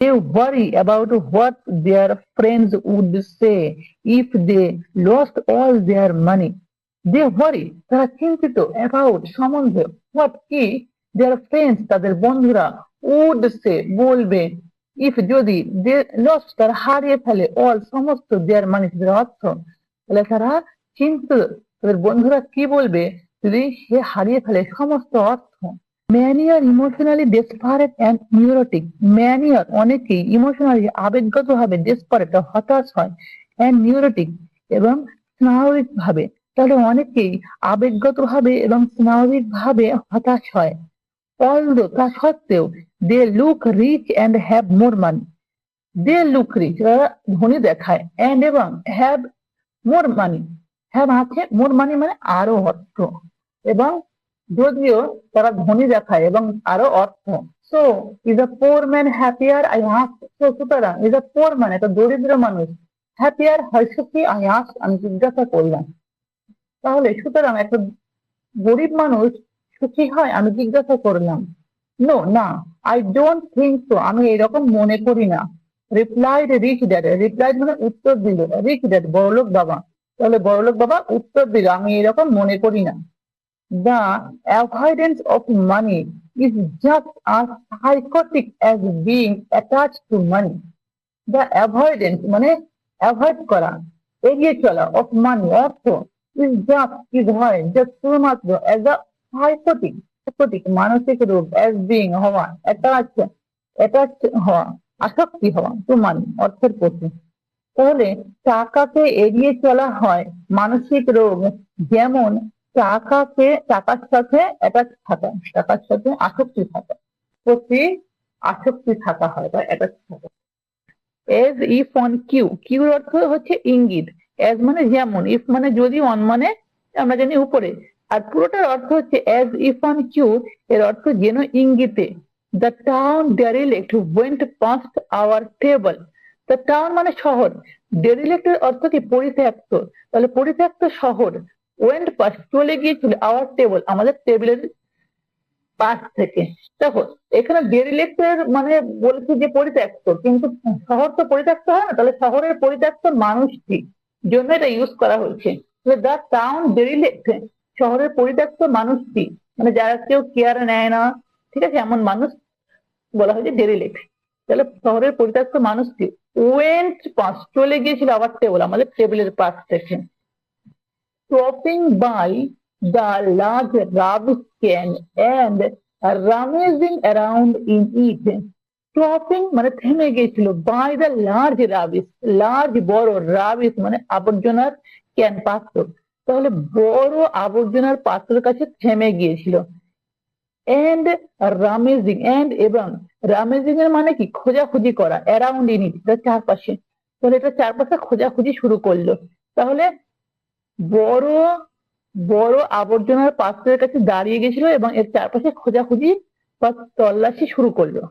They worry about what their friends would say if they lost all their money. They worry, তারা চিন্তিত about সম্বন্ধে what কি their friends তাদের বন্ধুরা would say বলবে if যদি they lost তারা হারিয়ে ফেলে all সমস্ত their money তাদের অর্থ, তাহলে তারা চিন্তিত তাদের বন্ধুরা কি বলবে যদি সে হারিয়ে ফেলে সমস্ত অর্থ। Many are emotionally desperate and neurotic. Many are অনেকেই ইমোশনালি আবেগগতভাবে desperate হতাশ হয় and neurotic এবং স্নায়বিক ভাবে, তাহলে অনেকেই আবেগগতভাবে এবং স্নায়বিকভাবে হতাশ হয়। Although তা সত্ত্বেও they look rich and have more money. They look rich তারা ধনী দেখায় and এবং have more money. have আছে more money মানে আরো অর্থ, এবং যদিও তারা ধনী দেখায় এবং আরো অর্থ। So is a poor man happier I ask, so সুতরাং ইজ আ পোর ম্যান একটা দরিদ্র মানুষ হ্যাপিয়ার হয় সুখী আই আস্ক আমি জিজ্ঞাসা করলাম। তাহলে সুতরাং একটা গরিব মানুষ সুখী হয় আমি জিজ্ঞাসা করলাম। নো না, আই ডোন্ট থিঙ্ক সো আমি এরকম মনে করি না। রিপ্লাইড রিচ ড্যাড, রিপ্লাইড মানে উত্তর দিল, রিচ ড্যাড বড়লোক বাবা, তাহলে বড়লোক বাবা উত্তর দিল আমি এরকম মনে করি না। The avoidance of money is just as psychotic as being attached to money. The avoidance মানে অ্যাভয়েড করা, এড়িয়ে চলা of money অর্থ is just is হয় just শুধুমাত্র as a psychotic মানসিক রোগ as being হওয়া attached হওয়া আসক্তি হওয়া to money অর্থের প্রতি। তাহলে টাকাকে এড়িয়ে চলা হয় মানসিক রোগ, যেমন টাকার সাথে অ্যাটাচ থাকা, টাকার সাথে আসক্তি থাকা, প্রতি আসক্তি থাকা হয় বা অ্যাটাচ থাকা। এজ ইফ অন কিউ, কিউর অর্থ হচ্ছে ইঙ্গিত, এজ মানে যেমন, ইফ মানে যদি, অন মানে আমরা জানি উপরে, আর পুরোটার অর্থ হচ্ছে এজ ইফ অন কিউ, এর অর্থ যেন ইঙ্গিতে। The town derelict went past our table, the town মানে শহর, ডেরিলেক্টের অর্থ কি পরিত্যক্ত, তাহলে পরিত্যক্ত শহর, ওয়েন্ট পাস্ট চলে গিয়েছিল আওয়ার টেবল আমাদের টেবিলের পাশ থেকে। দেখো এখানে ডেরিলেক্টের মানে বলছি যে পরিত্যক্ত, কিন্তু শহর তো পরিত্যক্ত হয় না, তাহলে শহরের পরিত্যক্ত মানুষটি জন্য এটা ইউজ করা হয়েছে। দ্য টাউন ডেরিলেক্ট শহরের পরিত্যক্ত মানুষটি মানে যারা কেউ কেয়ার নেয় না, ঠিক আছে, এমন মানুষ বলা হয়েছে ডেরিলেক্ট। তাহলে শহরের পরিত্যক্ত মানুষটি ওয়েন্ট পাস চলে গিয়েছিল আবার টেবল আমাদের টেবিলের পাশ থেকে। Stopping by the large rubbish can and rummaging around in it. Stopping মানে থেমে গিয়েছিল, by the large rubbish, large বড়, rubbish মানে আবর্জনার ক্যান পাত্র, তাহলে বড় আবর্জনার পাত্রের কাছে থেমে গিয়েছিল। and rummaging and এবং rummaging এর মানে কি খোঁজাখুঁজি করা, around in it এটা চারপাশে, তাহলে এটা চারপাশে খোঁজাখুঁজি শুরু করলো। তাহলে বড় বড় আবর্জনার পাত্রের কাছে দাঁড়িয়ে গেছিল এবং এর চারপাশে খোঁজাখুঁজি বা তল্লাশি শুরু করলো।